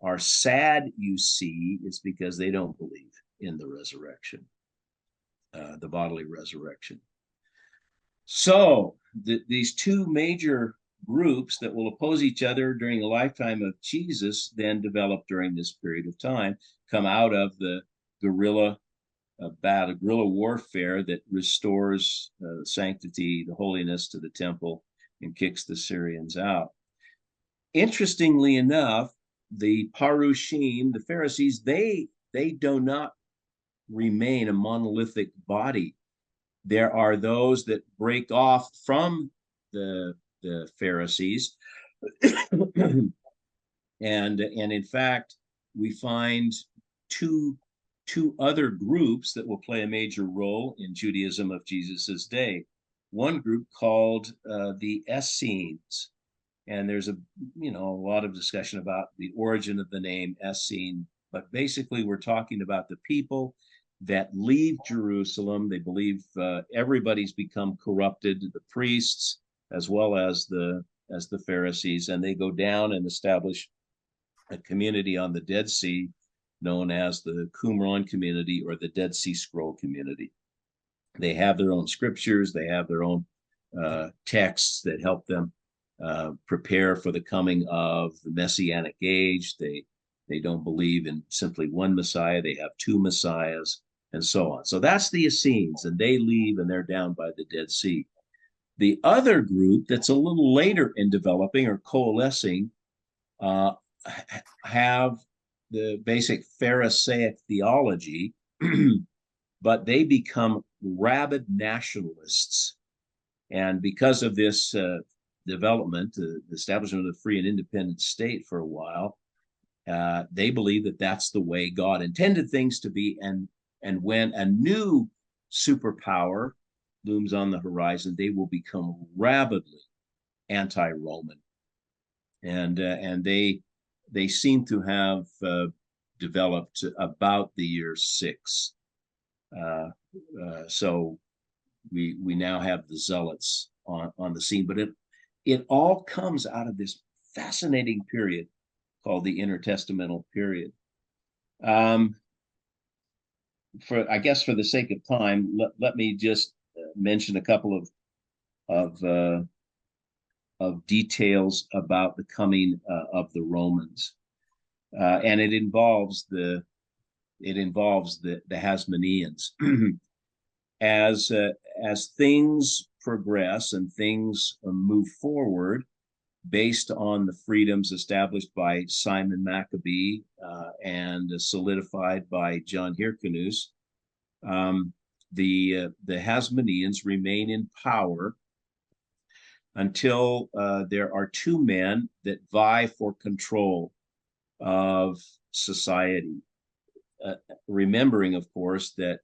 B: are sad, you see, is because they don't believe in the resurrection, the bodily resurrection. So these two major groups that will oppose each other during the lifetime of Jesus then develop during this period of time, come out of the guerrilla warfare that restores sanctity, the holiness to the temple, and kicks the Syrians out. Interestingly enough, the Parushim, the Pharisees, they do not remain a monolithic body. There are those that break off from the Pharisees, and in fact, we find two other groups that will play a major role in Judaism of Jesus's day. One group called the Essenes, and there's a lot of discussion about the origin of the name Essene, but basically we're talking about the people that leave Jerusalem. They believe everybody's become corrupted, the priests as well as the Pharisees, and they go down and establish a community on the Dead Sea known as the Qumran community, or the Dead Sea Scroll community. They have their own scriptures, they have their own texts that help them prepare for the coming of the Messianic age. They don't believe in simply one Messiah, they have two Messiahs, and so on. So that's the Essenes, and they leave and they're down by the Dead Sea. The other group that's a little later in developing or coalescing have the basic Pharisaic theology, but they become rabid nationalists. And because of this development, the establishment of the free and independent state for a while, they believe that that's the way God intended things to be. And when a new superpower looms on the horizon, they will become rabidly anti-Roman. And they seem to have developed about the year 6. So we now have the Zealots on the scene, but it all comes out of this fascinating period called the intertestamental period. I guess for the sake of time, let me just mention a couple of details about the coming of the Romans, and it involves the Hasmonians. As things progress and things move forward, based on the freedoms established by Simon Maccabee and solidified by John Hyrcanus, the Hasmonians remain in power until there are two men that vie for control of society. Remembering, of course, that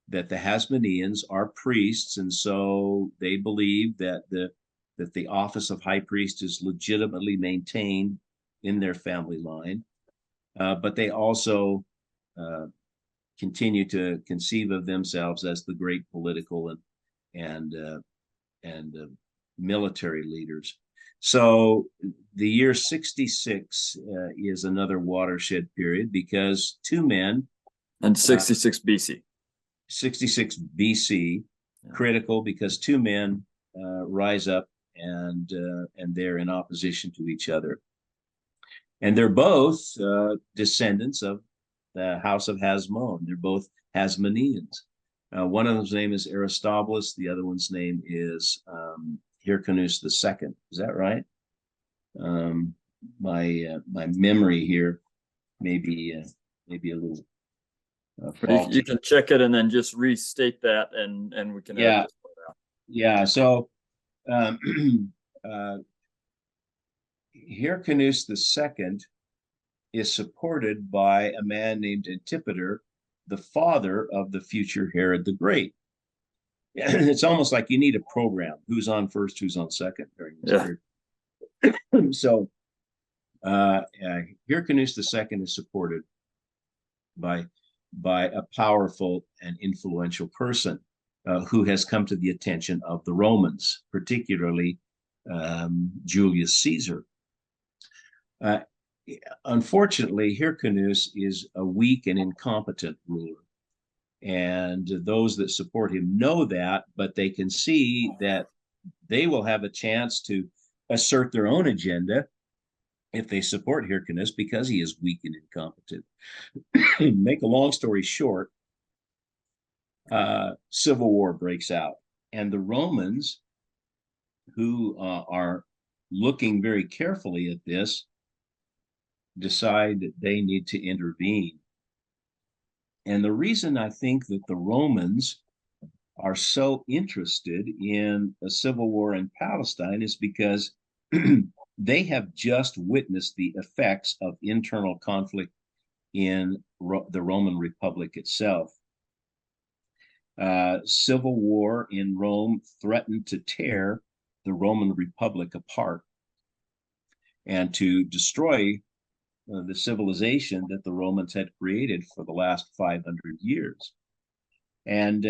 B: the Hasmonians are priests, and so they believe that the office of high priest is legitimately maintained in their family line, but they also continue to conceive of themselves as the great political and military leaders. So the year 66 is another watershed period because two men.
A: And 66 BC.
B: 66 BC, critical because two men rise up and they're in opposition to each other. And they're both descendants of the house of Hasmon. They're both Hasmonians. One of them's name is Aristobulus. The other one's name is Hyrcanus II. Is that right? My memory here may be a little
A: You can check it and then just restate that, and we can
B: yeah,
A: this part out.
B: yeah. So Hyrcanus II is supported by a man named Antipater, the father of the future Herod the Great. It's almost like you need a program: who's on first, who's on second during this period. So Hyrcanus II is supported by a powerful and influential person who has come to the attention of the Romans, particularly Julius Caesar. Unfortunately, Hyrcanus is a weak and incompetent ruler. And those that support him know that, but they can see that they will have a chance to assert their own agenda if they support Hyrcanus because he is weak and incompetent. Make a long story short, civil war breaks out. And the Romans, who are looking very carefully at this, decide that they need to intervene. And the reason I think that the Romans are so interested in a civil war in Palestine is because they have just witnessed the effects of internal conflict in the Roman Republic itself. Civil war in Rome threatened to tear the Roman Republic apart and to destroy the civilization that the Romans had created for the last 500 years. And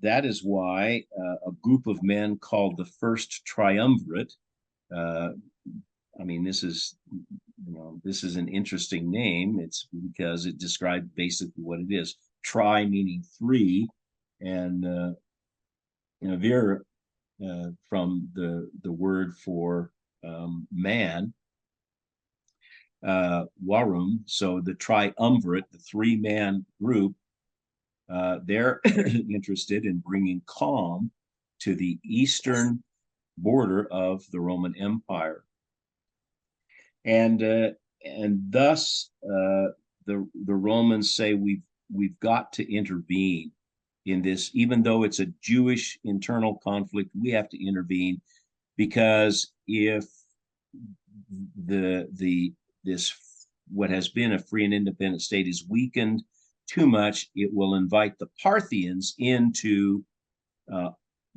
B: that is why a group of men called the First Triumvirate, I mean, this is an interesting name. It's because it describes basically what it is. Tri meaning three, and vir from the word for man, warum. So the triumvirate, the three-man group, they're interested in bringing calm to the eastern border of the Roman Empire. And thus the Romans say we've got to intervene in this, even though it's a Jewish internal conflict. We have to intervene because if this what has been a free and independent state is weakened too much, it will invite the Parthians into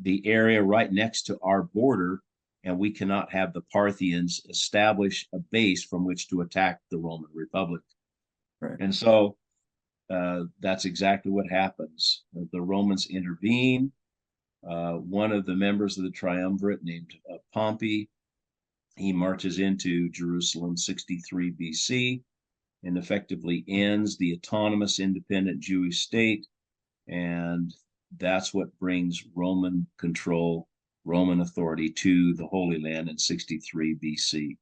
B: the area right next to our border, and we cannot have the Parthians establish a base from which to attack the Roman Republic.
A: Right.
B: And so that's exactly what happens. The Romans intervene. One of the members of the triumvirate, named Pompey, he marches into Jerusalem 63 BC and effectively ends the autonomous independent Jewish state. And that's what brings Roman control, Roman authority to the Holy Land in 63 BC.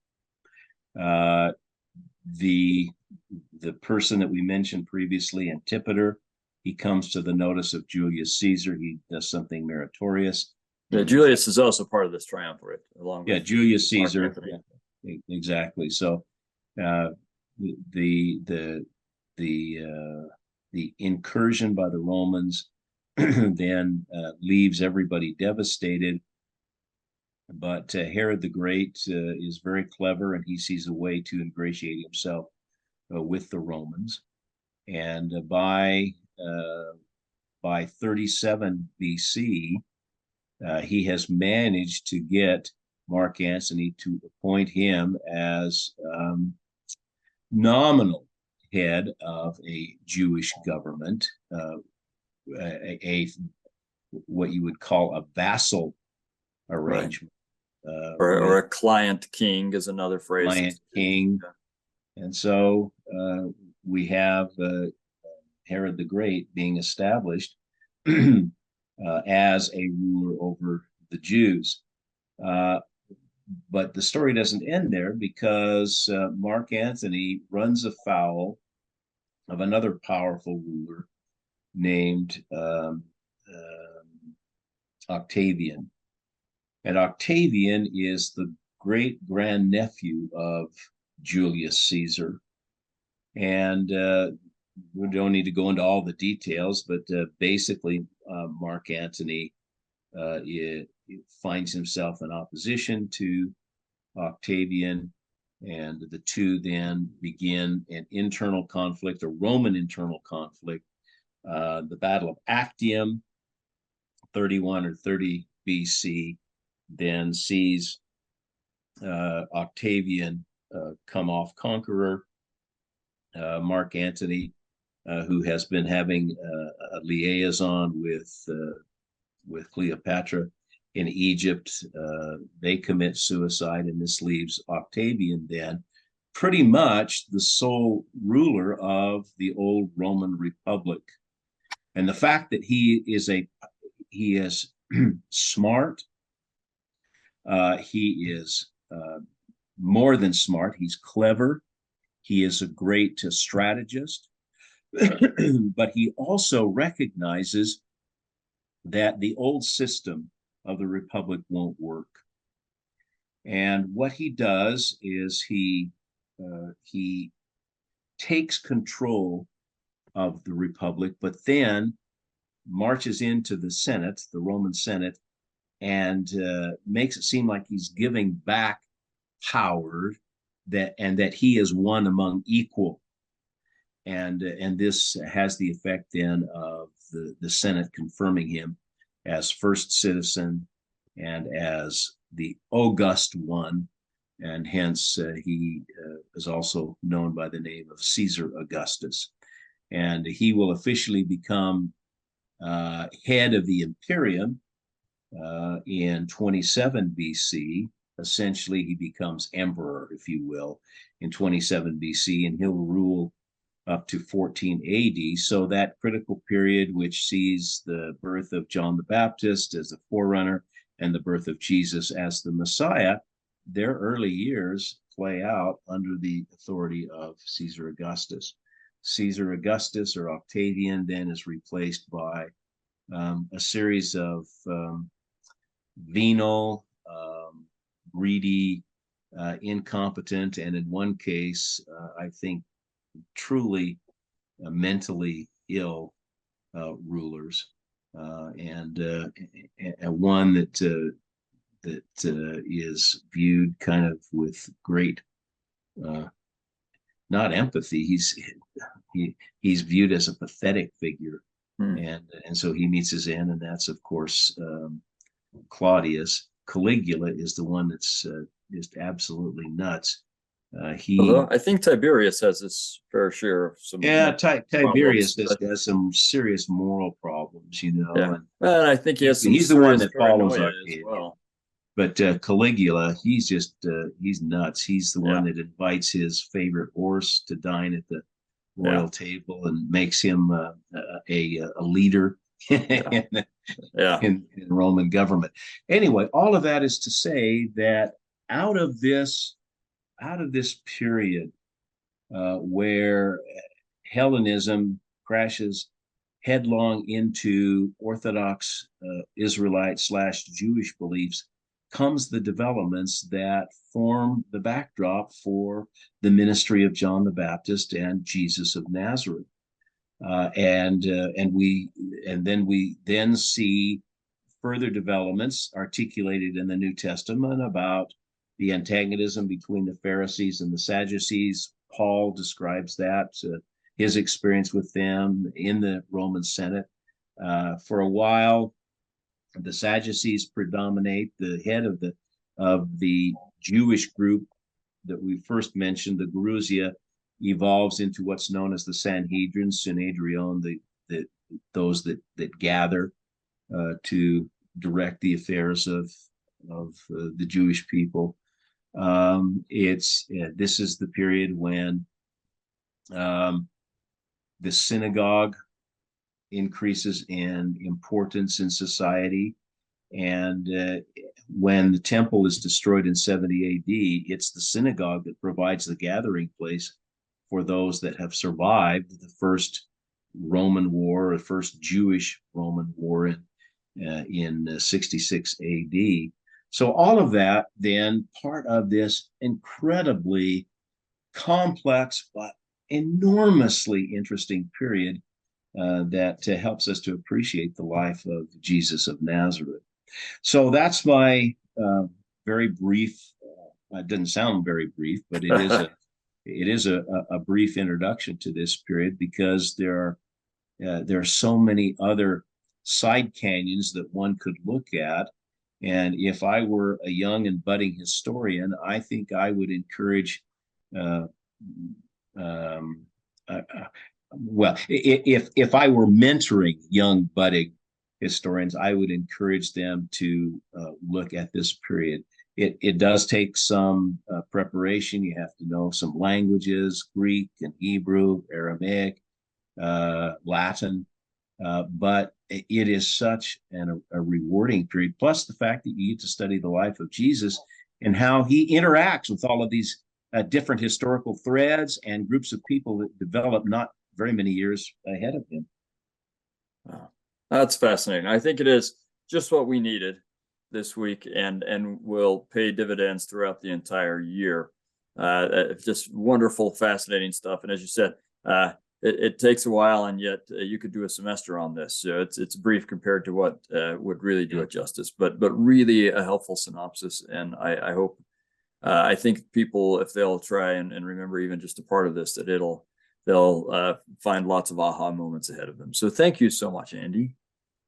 B: The person that we mentioned previously, Antipater, he comes to the notice of Julius Caesar. He does something meritorious.
A: Yeah, Julius is also part of this triumvirate, along with
B: Julius Caesar. Yeah, exactly. So the incursion by the Romans then leaves everybody devastated. But Herod the Great is very clever, and he sees a way to ingratiate himself with the Romans. And by 37 BC, he has managed to get Mark Antony to appoint him as nominal head of a Jewish government, what you would call a vassal arrangement.
A: Right. Or a client king is another phrase.
B: Client king. Yeah. And so we have Herod the Great being established as a ruler over the Jews. But the story doesn't end there, because Mark Antony runs afoul of another powerful ruler named Octavian. And Octavian is the great grandnephew of Julius Caesar. And we don't need to go into all the details, but basically, Mark Antony it finds himself in opposition to Octavian, and the two then begin an internal conflict, a Roman internal conflict. The Battle of Actium, 31 or 30 BC, then sees Octavian come off conqueror. Mark Antony, who has been having a liaison with Cleopatra in Egypt, they commit suicide, and this leaves Octavian then pretty much the sole ruler of the old Roman Republic. And the fact that he is smart, he is more than smart, he's clever, he is a great strategist, but he also recognizes that the old system of the Republic won't work. And what he does is he takes control of the Republic, but then marches into the Senate, the Roman Senate, and makes it seem like he's giving back power, that he is one among equal. And this has the effect then of the Senate confirming him as first citizen and as the august one, and hence he is also known by the name of Caesar Augustus. And he will officially become head of the Imperium in 27 BC. Essentially, he becomes emperor, if you will, in 27 BC, and he'll rule up to 14 AD. So that critical period, which sees the birth of John the Baptist as the forerunner and the birth of Jesus as the Messiah, their early years play out under the authority of Caesar Augustus. Caesar Augustus, or Octavian, then is replaced by a series of venal, greedy, incompetent, and in one case, I think, truly mentally ill rulers, and one that is viewed kind of with great, not empathy. He's viewed as a pathetic figure, and so he meets his end, and that's of course Claudius. Caligula is the one that's just absolutely nuts.
A: Although I think Tiberius has his fair share of some.
B: Yeah, Tiberius has some serious moral problems, you know.
A: Yeah. And I think he's
B: the one that follows
A: Octavian. Well.
B: But Caligula, he's nuts. He's the one that invites his favorite horse to dine at the royal table and makes him a leader in Roman government. Anyway, all of that is to say that out of this period where Hellenism crashes headlong into Orthodox Israelite / Jewish beliefs, comes the developments that form the backdrop for the ministry of John the Baptist and Jesus of Nazareth. And we then see further developments articulated in the New Testament about the antagonism between the Pharisees and the Sadducees. Paul describes that, his experience with them in the Roman Senate. For a while, the Sadducees predominate. The head of the Jewish group that we first mentioned, the Gerousia, evolves into what's known as the Sanhedrin, Synedrion, those that gather to direct the affairs of the Jewish people. This is the period when the synagogue increases in importance in society, and when the temple is destroyed in 70 AD, it's the synagogue that provides the gathering place for those that have survived the first Roman war, or first Jewish Roman war in 66 AD. So all of that, then, part of this incredibly complex but enormously interesting period that helps us to appreciate the life of Jesus of Nazareth. So that's my very brief. It doesn't sound very brief, but it is a brief introduction to this period, because there are so many other side canyons that one could look at. And if I were a young and budding historian, I think I would encourage, well, if I were mentoring young budding historians, I would encourage them to look at this period. It does take some preparation. You have to know some languages: Greek and Hebrew, Aramaic, Latin, but it is such a rewarding period. Plus the fact that you get to study the life of Jesus and how he interacts with all of these different historical threads and groups of people that develop not very many years ahead of him.
A: Wow. That's fascinating. I think it is just what we needed this week, and will pay dividends throughout the entire year. Just wonderful, fascinating stuff. And as you said, it takes a while, and yet you could do a semester on this. So it's brief compared to what would really do it justice, but really a helpful synopsis. And I hope, I think people, if they'll try and remember even just a part of this, that they'll find lots of aha moments ahead of them. So thank you so much, Andy.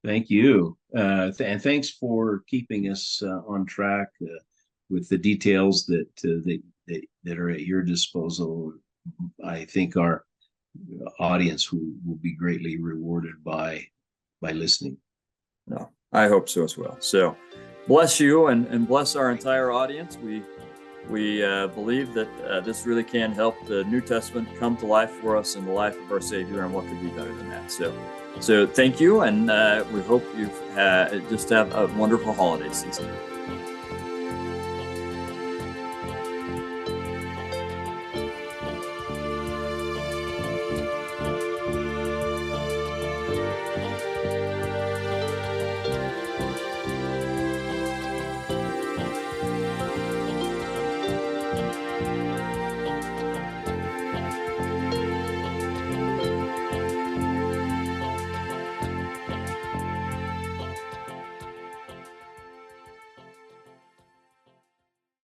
B: Thank you. And thanks for keeping us on track with the details that are at your disposal. I think our audience will be greatly rewarded by listening.
A: No, I hope so as well. So bless you and bless our entire audience. We believe that this really can help the New Testament come to life for us in the life of our Savior, and what could be better than that. So thank you, and we hope you just have a wonderful holiday season.